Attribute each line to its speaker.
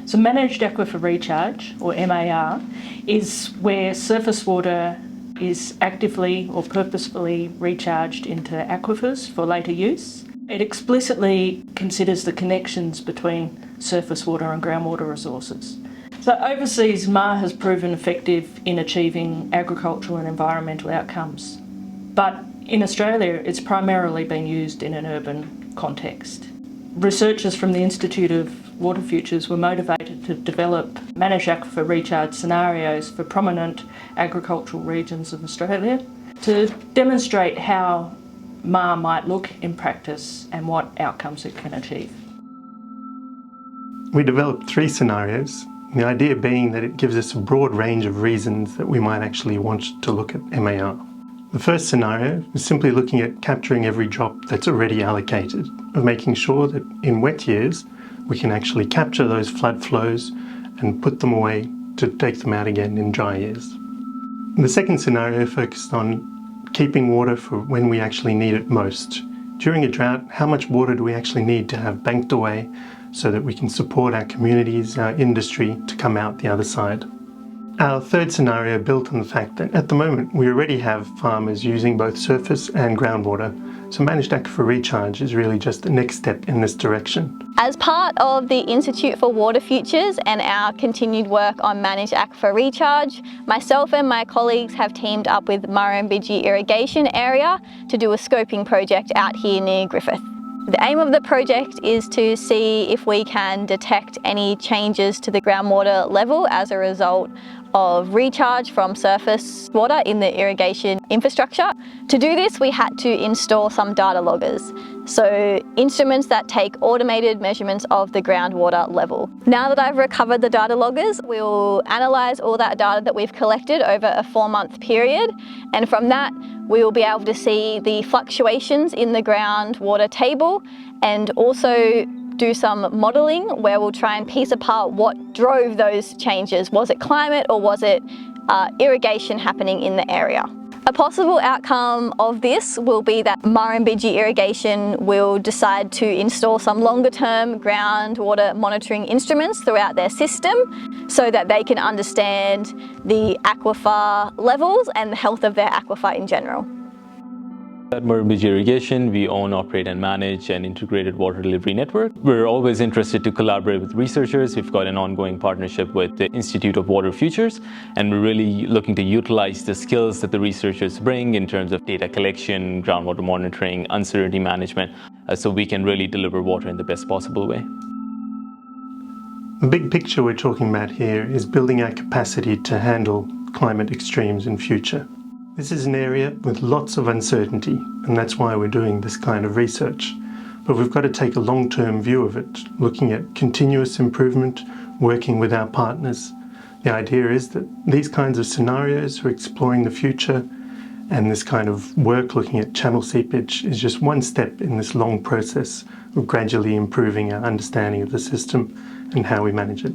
Speaker 1: So managed aquifer recharge, or MAR, is where surface water is actively or purposefully recharged into aquifers for later use. It explicitly considers the connections between surface water and groundwater resources. So overseas, MAR has proven effective in achieving agricultural and environmental outcomes. But in Australia, it's primarily been used in an urban context. Researchers from the Institute of Water Futures were motivated to develop managed aquifer recharge scenarios for prominent agricultural regions of Australia to demonstrate how MAR might look in practice and what outcomes it can achieve.
Speaker 2: We developed 3 scenarios, the idea being that it gives us a broad range of reasons that we might actually want to look at MAR. The first scenario is simply looking at capturing every drop that's already allocated, of making sure that in wet years we can actually capture those flood flows and put them away to take them out again in dry years. The second scenario focused on keeping water for when we actually need it most. During a drought, how much water do we actually need to have banked away so that we can support our communities, our industry to come out the other side? Our third scenario built on the fact that at the moment we already have farmers using both surface and groundwater, so managed aquifer recharge is really just the next step in this direction.
Speaker 3: As part of the Institute for Water Futures and our continued work on managed aquifer recharge, myself and my colleagues have teamed up with Murrumbidgee Irrigation area to do a scoping project out here near Griffith. The aim of the project is to see if we can detect any changes to the groundwater level as a result of recharge from surface water in the irrigation infrastructure. To do this, we had to install some data loggers, so instruments that take automated measurements of the groundwater level. Now that I've recovered the data loggers, we'll analyse all that data that we've collected over a 4-month period, and from that we will be able to see the fluctuations in the groundwater table and also do some modelling where we'll try and piece apart what drove those changes. Was it climate or was it irrigation happening in the area? A possible outcome of this will be that Murrumbidgee Irrigation will decide to install some longer-term groundwater monitoring instruments throughout their system so that they can understand the aquifer levels and the health of their aquifer in general.
Speaker 4: At Murrumbidgee Irrigation, we own, operate and manage an integrated water delivery network. We're always interested to collaborate with researchers. We've got an ongoing partnership with the Institute of Water Futures, and we're really looking to utilize the skills that the researchers bring in terms of data collection, groundwater monitoring, uncertainty management, so we can really deliver water in the best possible way.
Speaker 2: The big picture we're talking about here is building our capacity to handle climate extremes in future. This is an area with lots of uncertainty, and that's why we're doing this kind of research. But we've got to take a long-term view of it, looking at continuous improvement, working with our partners. The idea is that these kinds of scenarios are exploring the future, and this kind of work looking at channel seepage is just one step in this long process of gradually improving our understanding of the system and how we manage it.